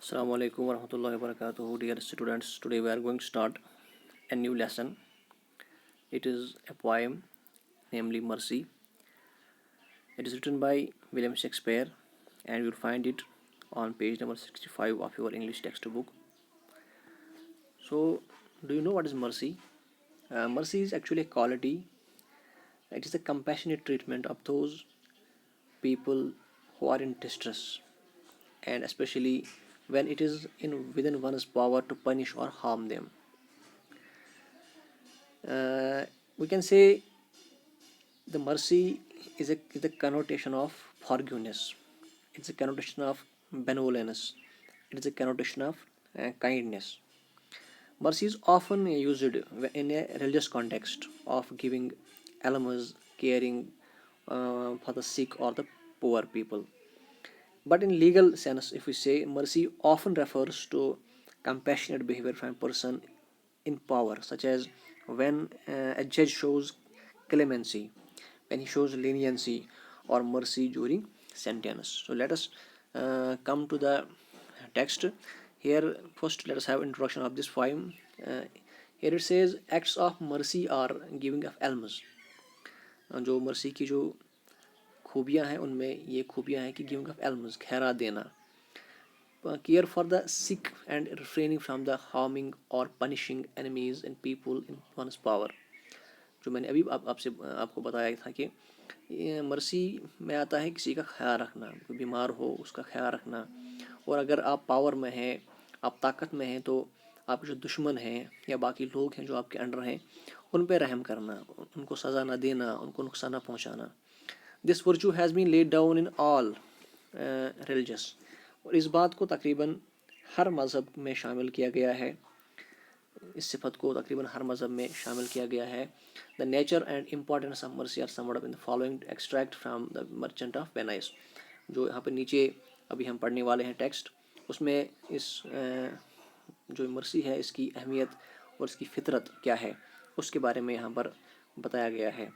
Assalamu alaikum warahmatullahi wabarakatuh. Dear students, today we are going to start a new lesson. It is a poem, namely Mercy. It is written by William Shakespeare, and you'll find it on page number 65 of your English textbook. So, do you know what is mercy? Mercy is actually a quality. It is a compassionate treatment of those people who are in distress, and especially when it is within one's power to punish or harm them. We can say the mercy is a connotation of forgiveness. It's a connotation of benevolence. It is a connotation of kindness. Mercy is often used in a religious context of giving alms, caring for the sick or the poor people. But in legal sense, if we say mercy often refers to compassionate behavior from a person in power, such as when a judge shows clemency, when he shows leniency or mercy during sentence. So let us come to the text. Here, first, let us have introduction of this poem. Here it says, acts of mercy are giving of alms. जो mercy की जो खूबियाँ हैं उनमें ये खूबियाँ हैं कि giving of alms, खैरात देना, care for the sick and refraining from the harming और punishing enemies and people in one's power. जो मैंने अभी आपसे आपको बताया था कि मर्सी में आता है किसी का ख्याल रखना, कोई बीमार हो उसका ख्याल रखना, और अगर आप पावर में हैं, आप ताकत में हैं, तो आप जो दुश्मन हैं या बाकी लोग हैं जो आपके अंडर हैं उन पर रहम करना, उनको सज़ा ना देना, उनको नुकसान ना पहुंचाना. This virtue has been laid down in all religious. और इस बात को तकरीबन हर मज़हब में शामिल किया गया है, इस सिफत को तकरीबन हर मज़हब में शामिल किया गया है. The nature and importance of mercy are summed up in the following extract from the merchant of Venice. जो यहाँ पर नीचे अभी हम पढ़ने वाले हैं टेक्स्ट, उसमें इस जो मर्सी है इसकी अहमियत और इसकी फितरत क्या है उसके बारे में यहाँ पर बताया गया है.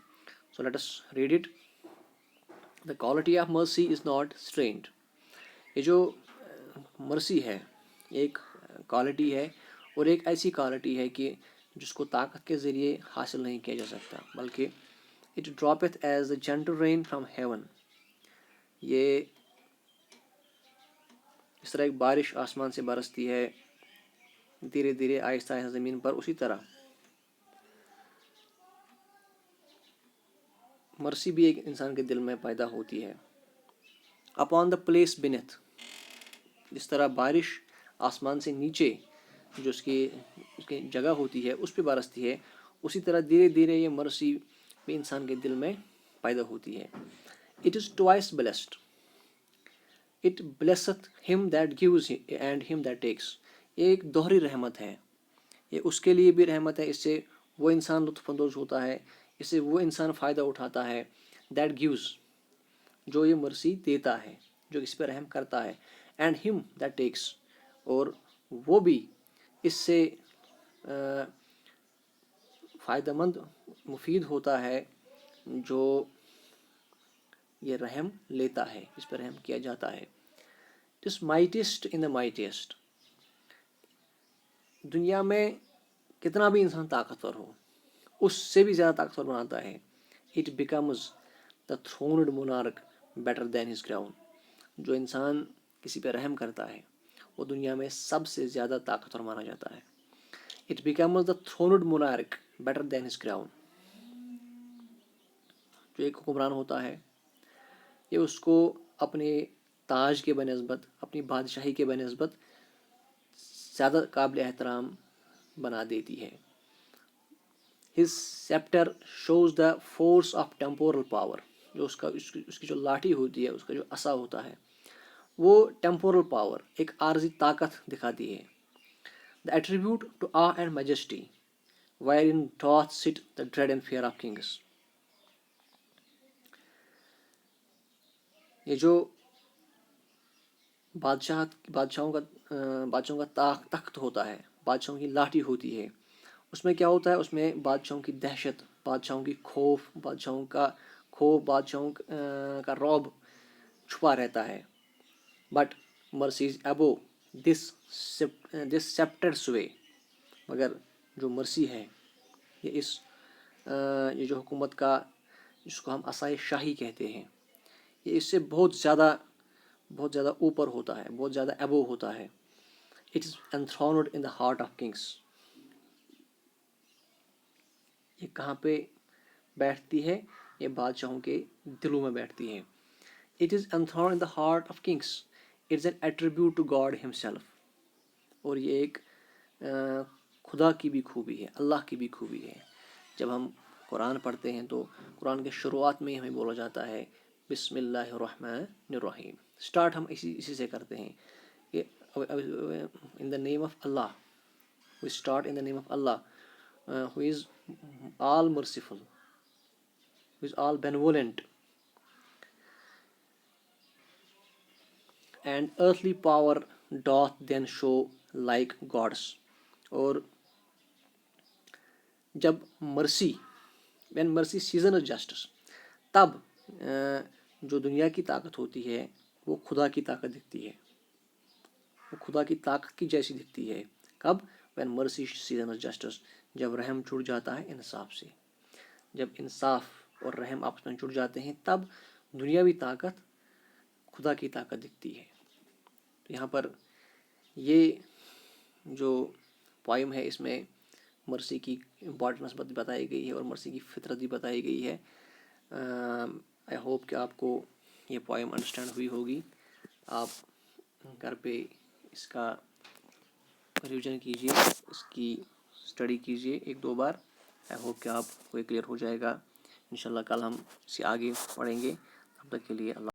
So let us read it. The quality of mercy is not strained. ये जो मर्सी है एक क्वालिटी है, और एक ऐसी क्वालिटी है कि जिसको ताकत के ज़रिए हासिल नहीं किया जा सकता, बल्कि it droppeth as the gentle rain from heaven. ये इस तरह एक बारिश आसमान से बरसती है धीरे धीरे आहिस्ता आहिस्ता ज़मीन पर, उसी तरह मर्सी भी एक इंसान के दिल में पैदा होती है. अपॉन द प्लेस बिनेथ, जिस तरह बारिश आसमान से नीचे जो उसकी जगह होती है उस पर बरसती है, उसी तरह धीरे धीरे ये मर्सी भी इंसान के दिल में पैदा होती है. It is twice blessed. It blesseth him that gives and him that takes. ये एक दोहरी रहमत है. ये उसके लिए भी रहमत है, इससे वो इंसान लुत्फ़अंदोज़ होता है, इससे वो इंसान फ़ायदा उठाता है. दैट गिव्स, जो ये मर्सी देता है, जो इस पर रहम करता है. एंड हिम दैट टेक्स, और वो भी इससे फ़ायदेमंद मुफीद होता है जो ये रहम लेता है, इस पर रहम किया जाता है. This mightiest in the mightiest. दुनिया में कितना भी इंसान ताकतवर हो, उससे भी ज़्यादा ताकतवर बनाता है. It becomes the throned monarch better than his crown. जो इंसान किसी पर रहम करता है वो दुनिया में सबसे ज़्यादा ताकतवर माना जाता है. It becomes the throned monarch better than his crown. जो एक हुक्मरान होता है ये उसको अपने ताज के बनस्बत, अपनी बादशाही के बनस्बत ज़्यादा काबिल एहतराम बना देती है. His sceptre shows the force of temporal power. जो उसकी जो लाठी होती है, उसका जो असा होता है, वो टेम्पोरल पावर, एक आर्जी ताकत दिखाती है. The attribute to awe and majesty wherein doth sit the dread and fear of kings. ये जो बादशाहों का तख्त होता है, बादशाहों की लाठी होती है, उसमें क्या होता है, उसमें बादशाहों की दहशत, बादशाहों की खौफ, बादशाहों का रौब छुपा रहता है. बट मर्सी इज अबो دس سیپٹڈ سوے، مگر جو مرسی ہے یہ یہ جو حکومت کا، جس کو ہم عصائے شاہی کہتے ہیں، یہ اس سے بہت زیادہ اوپر ہوتا ہے، بہت زیادہ ابو ہوتا ہے. It is enthroned in the heart of kings. یہ کہاں پہ بیٹھتی ہے؟ یہ بادشاہوں کے دلوں میں بیٹھتی ہے. It is enthroned in the heart of kings. It is an attribute to God himself. اور یہ ایک خدا کی بھی خوبی ہے، اللہ کی بھی خوبی ہے. جب ہم قرآن پڑھتے ہیں تو قرآن کے شروعات میں ہمیں بولا جاتا ہے بسم اللہ الرحمن الرحیم. اسٹارٹ ہم اسی سے کرتے ہیں کہ in the name of Allah. We start in the name of Allah who is all merciful, who is all benevolent, and earthly power doth then show like gods. اور جب مرسی، when mercy seasons justice، تب جو دنیا کی طاقت ہوتی ہے وہ خدا کی طاقت دکھتی ہے، وہ خدا کی طاقت کی جیسی دکھتی ہے. کب؟ when mercy seasons justice، جب رحم چھوٹ جاتا ہے انصاف سے. جب انصاف اور رحم آپس میں جڑ جاتے ہیں تب دنیاوی طاقت خدا کی طاقت دکھتی ہے. تو یہاں پر یہ جو پوائم ہے اس میں مرسی کی امپورٹنس بتائی گئی ہے اور مرسی کی فطرت بھی بتائی گئی ہے. آئی ہوپ کہ آپ کو یہ پوائم انڈرسٹینڈ ہوئی ہوگی. آپ گھر پہ اس کا ریویژن کیجیے، اس کی اسٹڈی کیجیے 1-2 بار. آئی ہوپ کہ آپ کو یہ کلیئر ہو جائے گا. انشاءاللہ کل ہم اسے آگے پڑھیں گے. تب تک کے لیے اللہ